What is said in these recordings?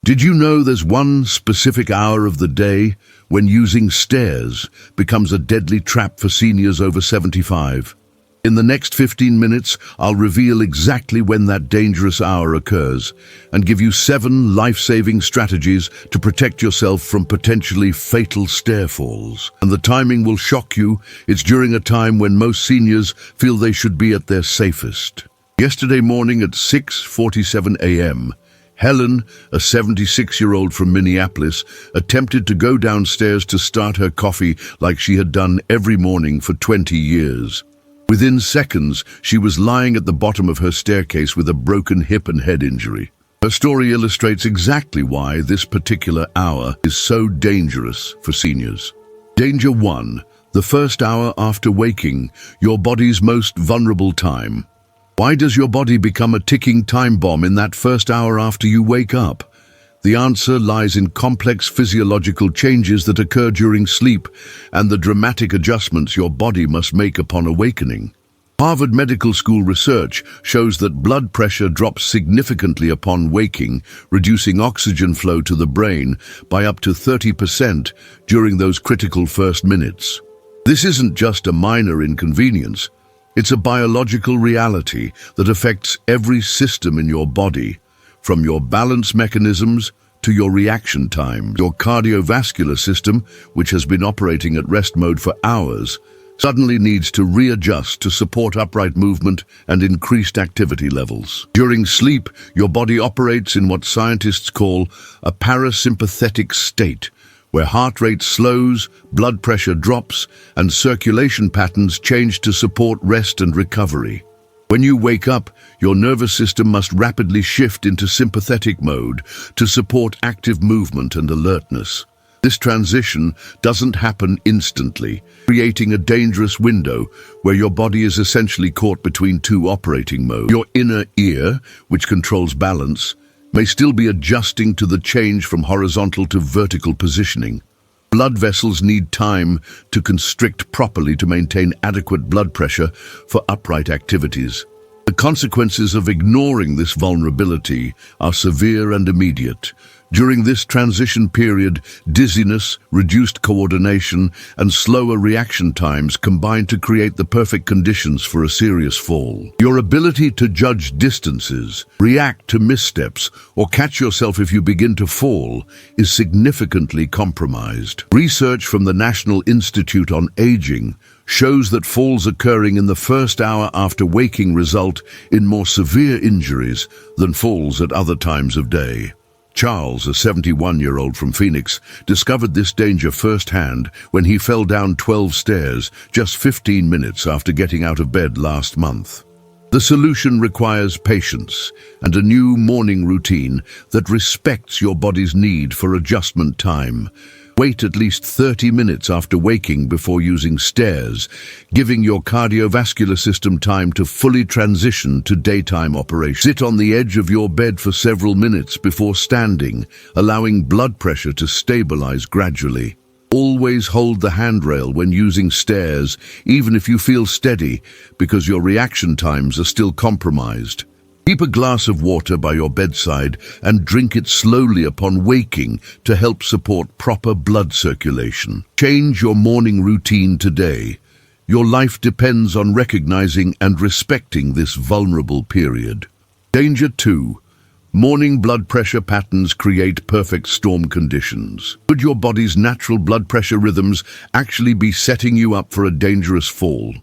Did you know there's one specific hour of the day when using stairs becomes a deadly trap for seniors over 75? In the next 15 minutes, I'll reveal exactly when that dangerous hour occurs and give you 7 life-saving strategies to protect yourself from potentially fatal stair falls. And the timing will shock you. It's during a time when most seniors feel they should be at their safest. Yesterday morning at 6:47 a.m., Helen, a 76-year-old from Minneapolis, attempted to go downstairs to start her coffee like she had done every morning for 20 years. Within seconds, she was lying at the bottom of her staircase with a broken hip and head injury. Her story illustrates exactly why this particular hour is so dangerous for seniors. Danger 1. The first hour after waking, your body's most vulnerable time. Why does your body become a ticking time bomb in that first hour after you wake up? The answer lies in complex physiological changes that occur during sleep and the dramatic adjustments your body must make upon awakening. Harvard Medical School research shows that blood pressure drops significantly upon waking, reducing oxygen flow to the brain by up to 30% during those critical first minutes. This isn't just a minor inconvenience. It's a biological reality that affects every system in your body, from your balance mechanisms to your reaction time. Your cardiovascular system, which has been operating at rest mode for hours, suddenly needs to readjust to support upright movement and increased activity levels. During sleep, your body operates in what scientists call a parasympathetic state, where heart rate slows, blood pressure drops, and circulation patterns change to support rest and recovery. When you wake up, your nervous system must rapidly shift into sympathetic mode to support active movement and alertness. This transition doesn't happen instantly, creating a dangerous window where your body is essentially caught between 2 operating modes. Your inner ear, which controls balance, may still be adjusting to the change from horizontal to vertical positioning. Blood vessels need time to constrict properly to maintain adequate blood pressure for upright activities. The consequences of ignoring this vulnerability are severe and immediate. During this transition period, dizziness, reduced coordination, and slower reaction times combine to create the perfect conditions for a serious fall. Your ability to judge distances, react to missteps, or catch yourself if you begin to fall is significantly compromised. Research from the National Institute on Aging shows that falls occurring in the first hour after waking result in more severe injuries than falls at other times of day. Charles, a 71-year-old from Phoenix, discovered this danger firsthand when he fell down 12 stairs just 15 minutes after getting out of bed last month. The solution requires patience and a new morning routine that respects your body's need for adjustment time. Wait at least 30 minutes after waking before using stairs, giving your cardiovascular system time to fully transition to daytime operation. Sit on the edge of your bed for several minutes before standing, allowing blood pressure to stabilize gradually. Always hold the handrail when using stairs, even if you feel steady, because your reaction times are still compromised. Keep a glass of water by your bedside and drink it slowly upon waking to help support proper blood circulation. Change your morning routine today. Your life depends on recognizing and respecting this vulnerable period. Danger 2. Morning blood pressure patterns create perfect storm conditions. Could your body's natural blood pressure rhythms actually be setting you up for a dangerous fall?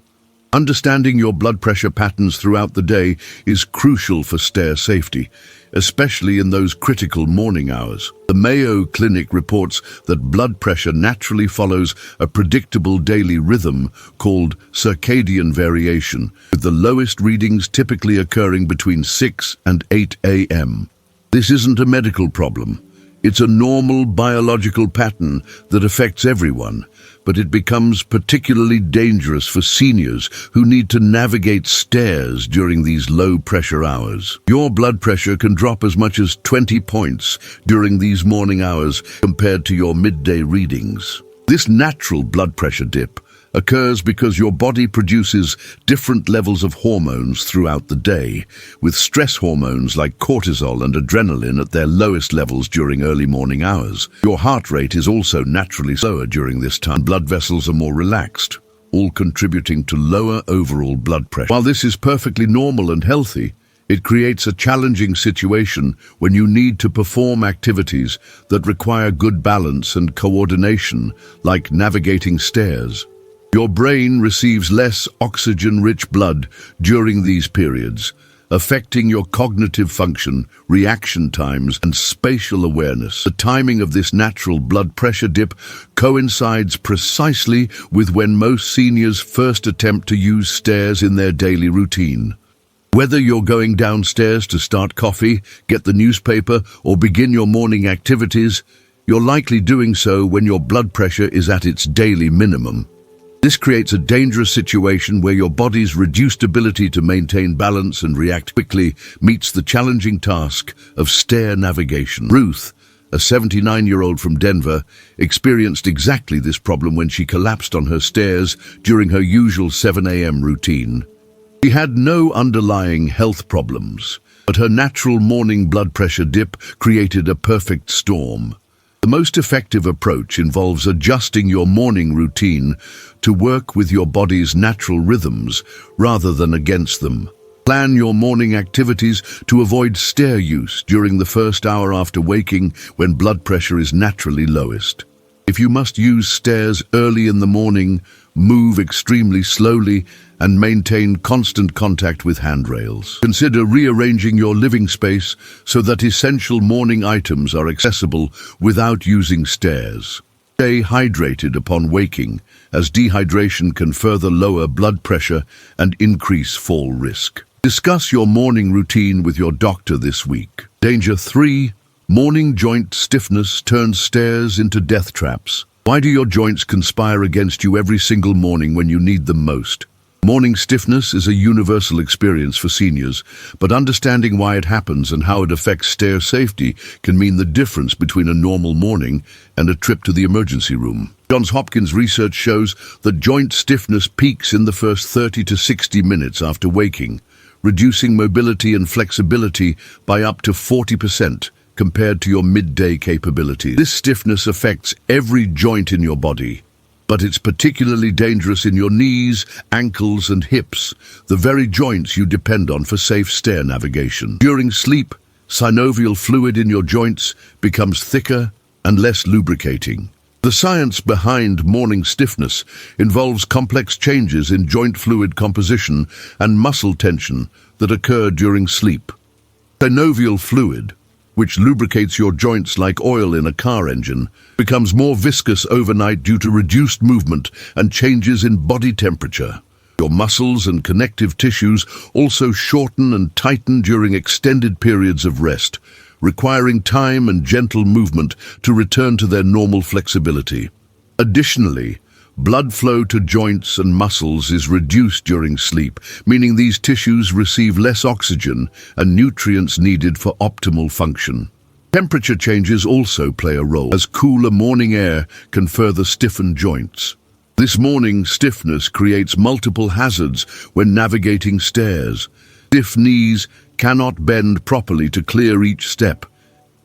Understanding your blood pressure patterns throughout the day is crucial for stair safety, especially in those critical morning hours. The Mayo Clinic reports that blood pressure naturally follows a predictable daily rhythm called circadian variation, with the lowest readings typically occurring between 6 and 8 a.m. This isn't a medical problem. It's a normal biological pattern that affects everyone, but it becomes particularly dangerous for seniors who need to navigate stairs during these low-pressure hours. Your blood pressure can drop as much as 20 points during these morning hours compared to your midday readings. This natural blood pressure dip occurs because your body produces different levels of hormones throughout the day, with stress hormones like cortisol and adrenaline at their lowest levels during early morning hours. Your heart rate is also naturally slower during this time. Blood vessels are more relaxed, all contributing to lower overall blood pressure. While this is perfectly normal and healthy, it creates a challenging situation when you need to perform activities that require good balance and coordination, like navigating stairs. Your brain receives less oxygen-rich blood during these periods, affecting your cognitive function, reaction times, and spatial awareness. The timing of this natural blood pressure dip coincides precisely with when most seniors first attempt to use stairs in their daily routine. Whether you're going downstairs to start coffee, get the newspaper, or begin your morning activities, you're likely doing so when your blood pressure is at its daily minimum. This creates a dangerous situation where your body's reduced ability to maintain balance and react quickly meets the challenging task of stair navigation. Ruth, a 79-year-old from Denver, experienced exactly this problem when she collapsed on her stairs during her usual 7 a.m. routine. She had no underlying health problems, but her natural morning blood pressure dip created a perfect storm. The most effective approach involves adjusting your morning routine to work with your body's natural rhythms rather than against them. Plan your morning activities to avoid stair use during the first hour after waking when blood pressure is naturally lowest. If you must use stairs early in the morning, move extremely slowly and maintain constant contact with handrails. Consider rearranging your living space so that essential morning items are accessible without using stairs. Stay hydrated upon waking, as dehydration can further lower blood pressure and increase fall risk. Discuss your morning routine with your doctor this week. Danger 3. Morning joint stiffness turns stairs into death traps. Why do your joints conspire against you every single morning when you need them most? Morning stiffness is a universal experience for seniors, but understanding why it happens and how it affects stair safety can mean the difference between a normal morning and a trip to the emergency room. Johns Hopkins research shows that joint stiffness peaks in the first 30 to 60 minutes after waking, reducing mobility and flexibility by up to 40% compared to your midday capabilities. This stiffness affects every joint in your body, but it's particularly dangerous in your knees, ankles, and hips, the very joints you depend on for safe stair navigation. During sleep, synovial fluid in your joints becomes thicker and less lubricating. The science behind morning stiffness involves complex changes in joint fluid composition and muscle tension that occur during sleep. Synovial fluid, which lubricates your joints like oil in a car engine, becomes more viscous overnight due to reduced movement and changes in body temperature. Your muscles and connective tissues also shorten and tighten during extended periods of rest, requiring time and gentle movement to return to their normal flexibility. Additionally, blood flow to joints and muscles is reduced during sleep, meaning these tissues receive less oxygen and nutrients needed for optimal function. Temperature changes also play a role, as cooler morning air can further stiffen joints. This morning stiffness creates multiple hazards when navigating stairs. Stiff knees cannot bend properly to clear each step,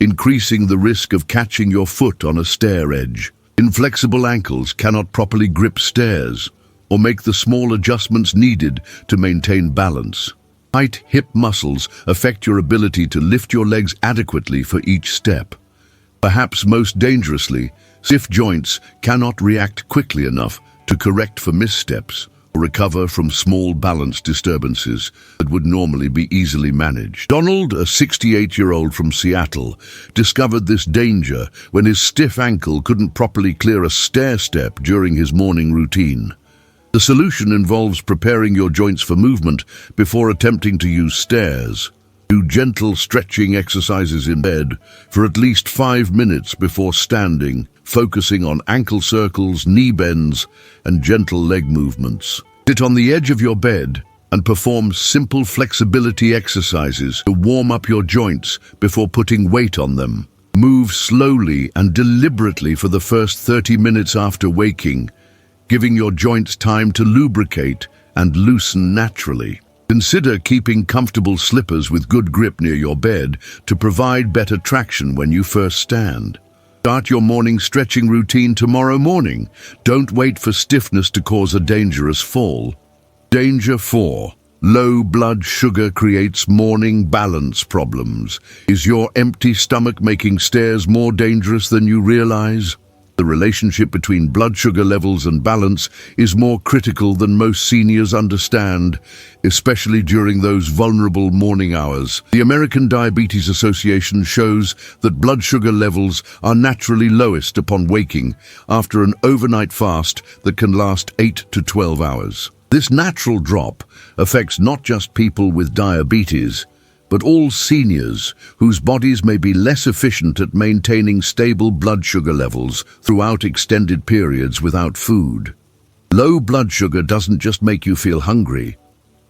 increasing the risk of catching your foot on a stair edge. Inflexible ankles cannot properly grip stairs or make the small adjustments needed to maintain balance. Tight hip muscles affect your ability to lift your legs adequately for each step. Perhaps most dangerously, stiff joints cannot react quickly enough to correct for missteps or recover from small balance disturbances that would normally be easily managed. Donald, a 68-year-old from Seattle, discovered this danger when his stiff ankle couldn't properly clear a stair step during his morning routine. The solution involves preparing your joints for movement before attempting to use stairs. Do gentle stretching exercises in bed for at least 5 minutes before standing, focusing on ankle circles, knee bends, and gentle leg movements. Sit on the edge of your bed and perform simple flexibility exercises to warm up your joints before putting weight on them. Move slowly and deliberately for the first 30 minutes after waking, giving your joints time to lubricate and loosen naturally. Consider keeping comfortable slippers with good grip near your bed to provide better traction when you first stand. Start your morning stretching routine tomorrow morning. Don't wait for stiffness to cause a dangerous fall. Danger 4. Low blood sugar creates morning balance problems. Is your empty stomach making stairs more dangerous than you realize? The relationship between blood sugar levels and balance is more critical than most seniors understand, especially during those vulnerable morning hours. The American Diabetes Association shows that blood sugar levels are naturally lowest upon waking after an overnight fast that can last 8 to 12 hours. This natural drop affects not just people with diabetes, but all seniors whose bodies may be less efficient at maintaining stable blood sugar levels throughout extended periods without food. Low blood sugar doesn't just make you feel hungry.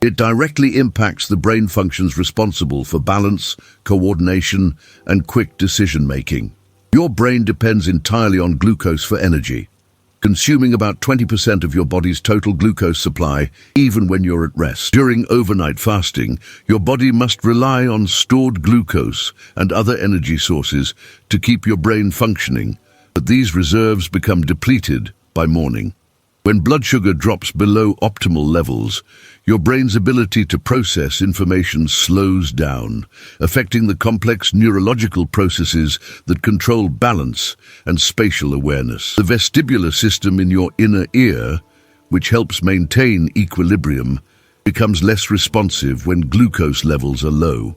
It directly impacts the brain functions responsible for balance, coordination, and quick decision-making. Your brain depends entirely on glucose for energy, consuming about 20% of your body's total glucose supply, even when you're at rest. During overnight fasting, your body must rely on stored glucose and other energy sources to keep your brain functioning, but these reserves become depleted by morning. When blood sugar drops below optimal levels, your brain's ability to process information slows down, affecting the complex neurological processes that control balance and spatial awareness. The vestibular system in your inner ear, which helps maintain equilibrium, becomes less responsive when glucose levels are low.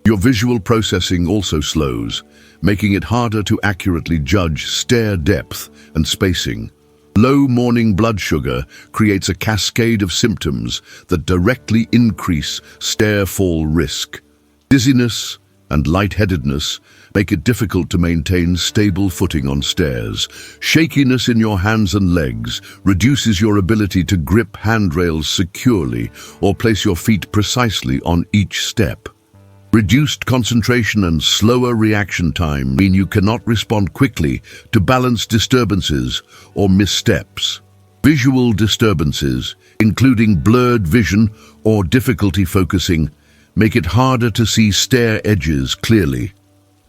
Your visual processing also slows, making it harder to accurately judge stair depth and spacing. Low morning blood sugar creates a cascade of symptoms that directly increase stair fall risk. Dizziness and lightheadedness make it difficult to maintain stable footing on stairs. Shakiness in your hands and legs reduces your ability to grip handrails securely or place your feet precisely on each step. Reduced concentration and slower reaction time mean you cannot respond quickly to balance disturbances or missteps. Visual disturbances, including blurred vision or difficulty focusing, make it harder to see stair edges clearly.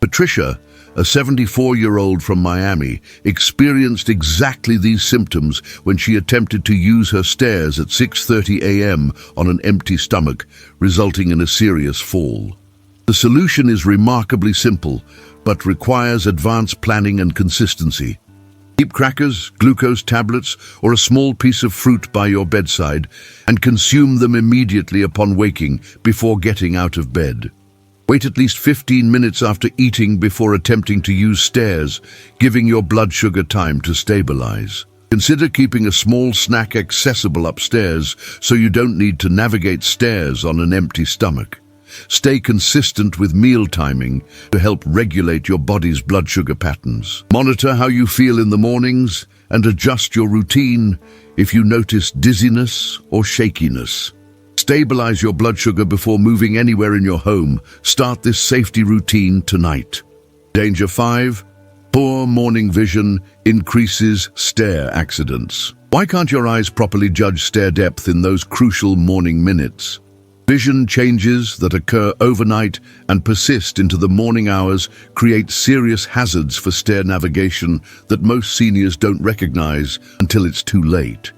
Patricia, a 74-year-old from Miami, experienced exactly these symptoms when she attempted to use her stairs at 6:30 a.m. on an empty stomach, resulting in a serious fall. The solution is remarkably simple, but requires advanced planning and consistency. Keep crackers, glucose tablets, or a small piece of fruit by your bedside and consume them immediately upon waking before getting out of bed. Wait at least 15 minutes after eating before attempting to use stairs, giving your blood sugar time to stabilize. Consider keeping a small snack accessible upstairs so you don't need to navigate stairs on an empty stomach. Stay consistent with meal timing to help regulate your body's blood sugar patterns. Monitor how you feel in the mornings and adjust your routine if you notice dizziness or shakiness. Stabilize your blood sugar before moving anywhere in your home. Start this safety routine tonight. Danger 5. Poor morning vision increases stair accidents. Why can't your eyes properly judge stair depth in those crucial morning minutes? Vision changes that occur overnight and persist into the morning hours create serious hazards for stair navigation that most seniors don't recognize until it's too late.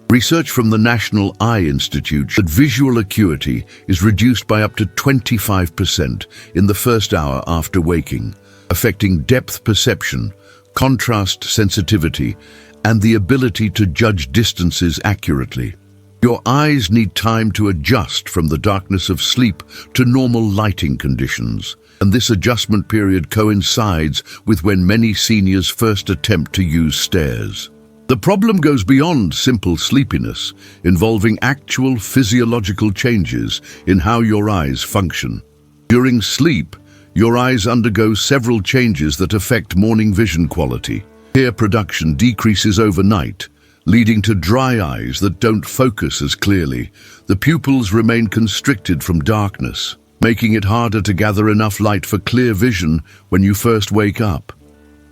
Research from the National Eye Institute showed that visual acuity is reduced by up to 25% in the first hour after waking, affecting depth perception, contrast sensitivity, and the ability to judge distances accurately. Your eyes need time to adjust from the darkness of sleep to normal lighting conditions, and this adjustment period coincides with when many seniors first attempt to use stairs. The problem goes beyond simple sleepiness, involving actual physiological changes in how your eyes function. During sleep, your eyes undergo several changes that affect morning vision quality. Tear production decreases overnight, leading to dry eyes that don't focus as clearly. The pupils remain constricted from darkness, making it harder to gather enough light for clear vision when you first wake up.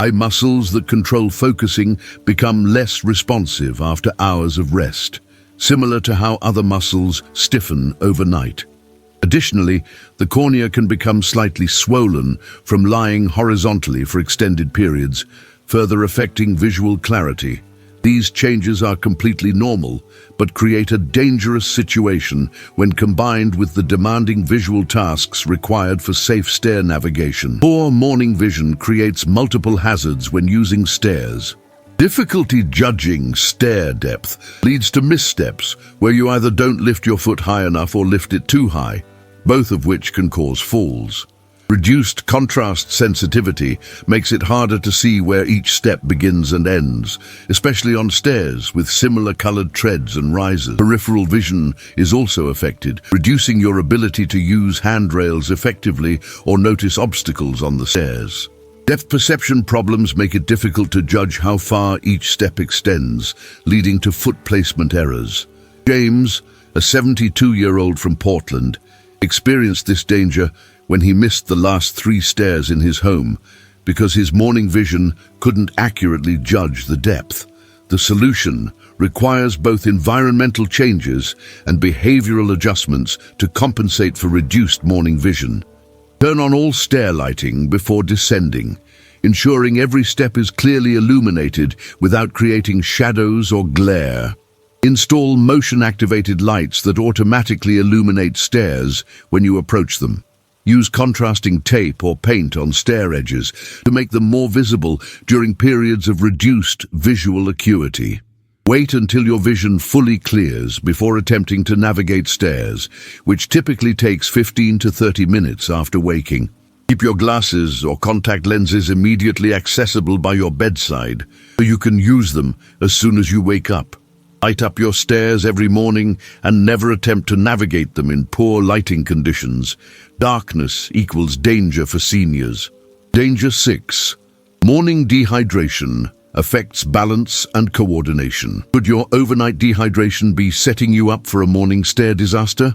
Eye muscles that control focusing become less responsive after hours of rest, similar to how other muscles stiffen overnight. Additionally, the cornea can become slightly swollen from lying horizontally for extended periods, further affecting visual clarity. These changes are completely normal, but create a dangerous situation when combined with the demanding visual tasks required for safe stair navigation. Poor morning vision creates multiple hazards when using stairs. Difficulty judging stair depth leads to missteps where you either don't lift your foot high enough or lift it too high, both of which can cause falls. Reduced contrast sensitivity makes it harder to see where each step begins and ends, especially on stairs with similar colored treads and rises. Peripheral vision is also affected, reducing your ability to use handrails effectively or notice obstacles on the stairs. Depth perception problems make it difficult to judge how far each step extends, leading to foot placement errors. James, a 72-year-old from Portland, experienced this danger when he missed the last 3 stairs in his home because his morning vision couldn't accurately judge the depth. The solution requires both environmental changes and behavioral adjustments to compensate for reduced morning vision. Turn on all stair lighting before descending, ensuring every step is clearly illuminated without creating shadows or glare. Install motion-activated lights that automatically illuminate stairs when you approach them. Use contrasting tape or paint on stair edges to make them more visible during periods of reduced visual acuity. Wait until your vision fully clears before attempting to navigate stairs, which typically takes 15 to 30 minutes after waking. Keep your glasses or contact lenses immediately accessible by your bedside so you can use them as soon as you wake up. Light up your stairs every morning and never attempt to navigate them in poor lighting conditions. Darkness equals danger for seniors. Danger 6. Morning dehydration affects balance and coordination. Could your overnight dehydration be setting you up for a morning stair disaster?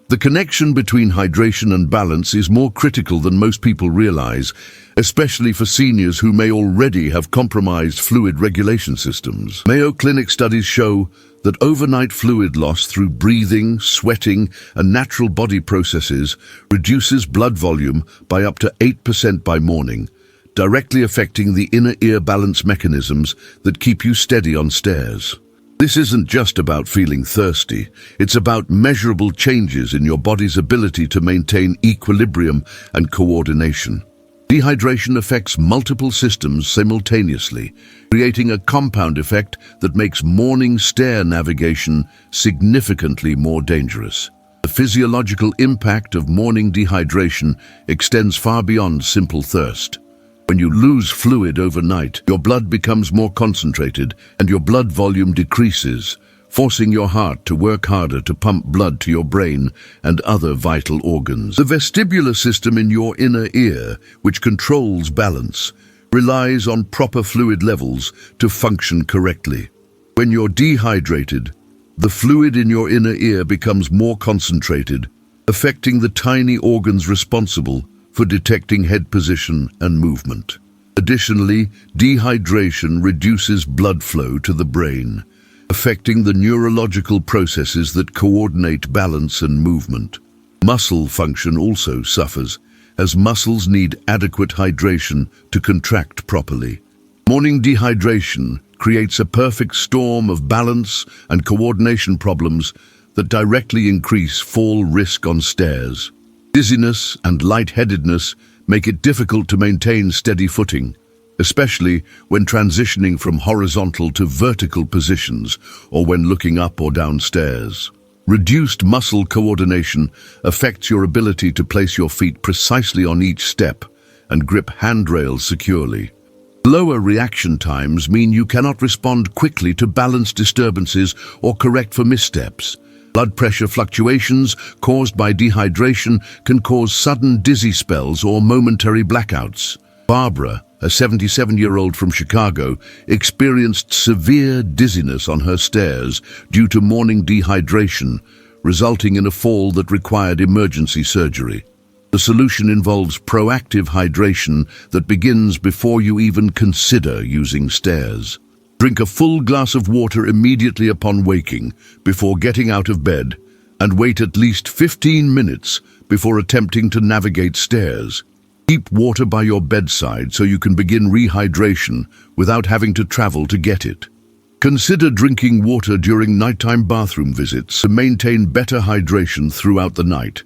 The connection between hydration and balance is more critical than most people realize, especially for seniors who may already have compromised fluid regulation systems. Mayo Clinic studies show that overnight fluid loss through breathing, sweating, and natural body processes reduces blood volume by up to 8% by morning, directly affecting the inner ear balance mechanisms that keep you steady on stairs. This isn't just about feeling thirsty, it's about measurable changes in your body's ability to maintain equilibrium and coordination. Dehydration affects multiple systems simultaneously, creating a compound effect that makes morning stair navigation significantly more dangerous. The physiological impact of morning dehydration extends far beyond simple thirst. When you lose fluid overnight, your blood becomes more concentrated and your blood volume decreases, forcing your heart to work harder to pump blood to your brain and other vital organs. The vestibular system in your inner ear, which controls balance, relies on proper fluid levels to function correctly. When you're dehydrated, the fluid in your inner ear becomes more concentrated, affecting the tiny organs responsible for detecting head position and movement. Additionally, dehydration reduces blood flow to the brain, affecting the neurological processes that coordinate balance and movement. Muscle function also suffers, as muscles need adequate hydration to contract properly. Morning dehydration creates a perfect storm of balance and coordination problems that directly increase fall risk on stairs. Dizziness and lightheadedness make it difficult to maintain steady footing, especially when transitioning from horizontal to vertical positions or when looking up or down stairs. Reduced muscle coordination affects your ability to place your feet precisely on each step and grip handrails securely. Lower reaction times mean you cannot respond quickly to balance disturbances or correct for missteps. Blood pressure fluctuations caused by dehydration can cause sudden dizzy spells or momentary blackouts. Barbara, a 77-year-old from Chicago, experienced severe dizziness on her stairs due to morning dehydration, resulting in a fall that required emergency surgery. The solution involves proactive hydration that begins before you even consider using stairs. Drink a full glass of water immediately upon waking, before getting out of bed, and wait at least 15 minutes before attempting to navigate stairs. Keep water by your bedside so you can begin rehydration without having to travel to get it. Consider drinking water during nighttime bathroom visits to maintain better hydration throughout the night.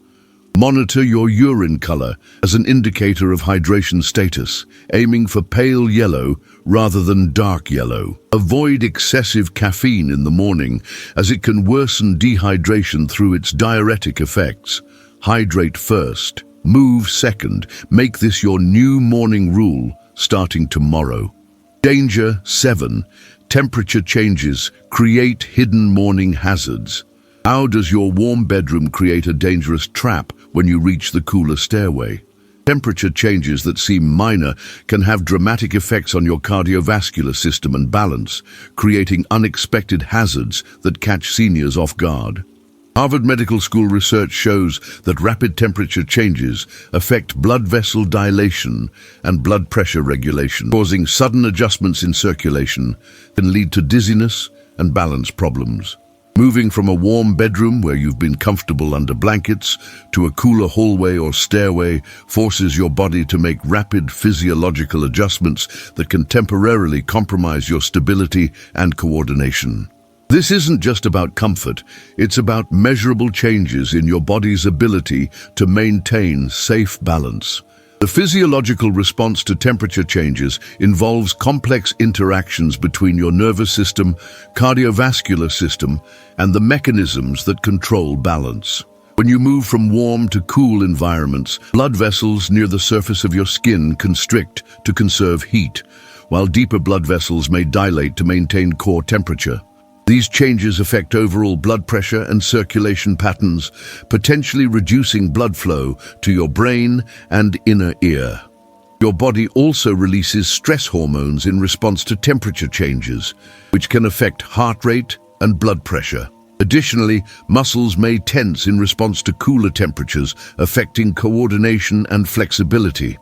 Monitor your urine color as an indicator of hydration status, aiming for pale yellow rather than dark yellow. Avoid excessive caffeine in the morning, as it can worsen dehydration through its diuretic effects. Hydrate first, move second. Make this your new morning rule starting tomorrow. Danger 7. Temperature changes create hidden morning hazards. How does your warm bedroom create a dangerous trap when you reach the cooler stairway? Temperature changes that seem minor can have dramatic effects on your cardiovascular system and balance, creating unexpected hazards that catch seniors off guard. Harvard Medical School research shows that rapid temperature changes affect blood vessel dilation and blood pressure regulation, causing sudden adjustments in circulation can lead to dizziness and balance problems. Moving from a warm bedroom where you've been comfortable under blankets to a cooler hallway or stairway forces your body to make rapid physiological adjustments that can temporarily compromise your stability and coordination. This isn't just about comfort, it's about measurable changes in your body's ability to maintain safe balance. The physiological response to temperature changes involves complex interactions between your nervous system, cardiovascular system, and the mechanisms that control balance. When you move from warm to cool environments, blood vessels near the surface of your skin constrict to conserve heat, while deeper blood vessels may dilate to maintain core temperature. These changes affect overall blood pressure and circulation patterns, potentially reducing blood flow to your brain and inner ear. Your body also releases stress hormones in response to temperature changes, which can affect heart rate and blood pressure. Additionally, muscles may tense in response to cooler temperatures, affecting coordination and flexibility.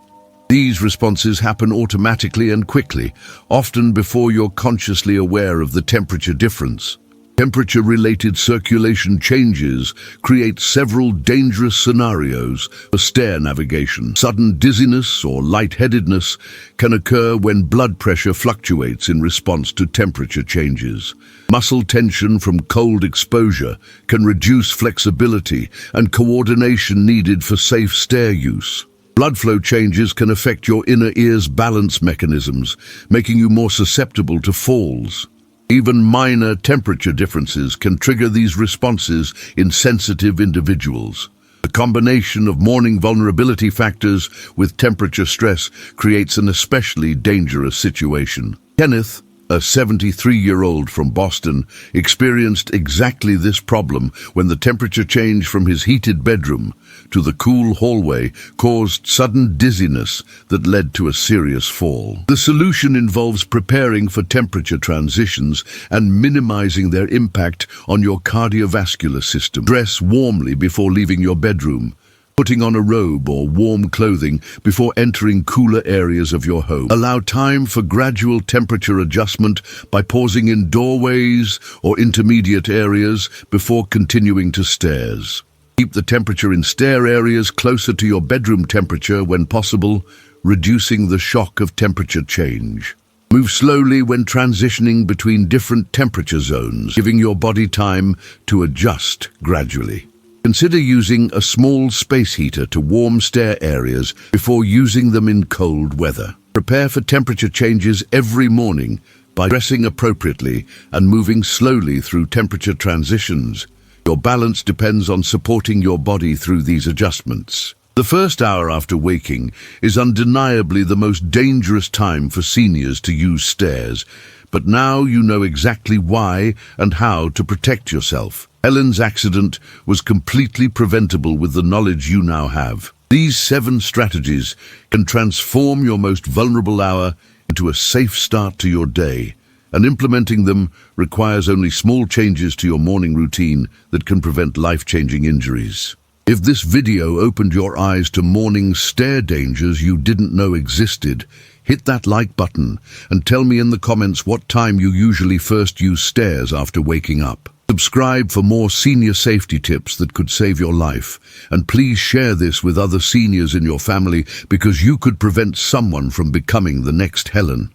These responses happen automatically and quickly, often before you're consciously aware of the temperature difference. Temperature-related circulation changes create several dangerous scenarios for stair navigation. Sudden dizziness or lightheadedness can occur when blood pressure fluctuates in response to temperature changes. Muscle tension from cold exposure can reduce flexibility and coordination needed for safe stair use. Blood flow changes can affect your inner ear's balance mechanisms, making you more susceptible to falls. Even minor temperature differences can trigger these responses in sensitive individuals. The combination of morning vulnerability factors with temperature stress creates an especially dangerous situation. Kenneth, a 73-year-old from Boston, experienced exactly this problem when the temperature change from his heated bedroom to the cool hallway caused sudden dizziness that led to a serious fall. The solution involves preparing for temperature transitions and minimizing their impact on your cardiovascular system. Dress warmly before leaving your bedroom, putting on a robe or warm clothing before entering cooler areas of your home. Allow time for gradual temperature adjustment by pausing in doorways or intermediate areas before continuing to stairs. Keep the temperature in stair areas closer to your bedroom temperature when possible, reducing the shock of temperature change. Move slowly when transitioning between different temperature zones, giving your body time to adjust gradually. Consider using a small space heater to warm stair areas before using them in cold weather. Prepare for temperature changes every morning by dressing appropriately and moving slowly through temperature transitions. Your balance depends on supporting your body through these adjustments. The first hour after waking is undeniably the most dangerous time for seniors to use stairs, but now you know exactly why and how to protect yourself. Helen's accident was completely preventable with the knowledge you now have. These 7 strategies can transform your most vulnerable hour into a safe start to your day, and implementing them requires only small changes to your morning routine that can prevent life-changing injuries. If this video opened your eyes to morning stair dangers you didn't know existed, hit that like button and tell me in the comments what time you usually first use stairs after waking up. Subscribe for more senior safety tips that could save your life, and please share this with other seniors in your family because you could prevent someone from becoming the next Helen.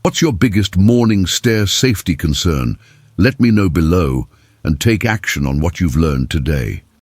What's your biggest morning stair safety concern? Let me know below and take action on what you've learned today.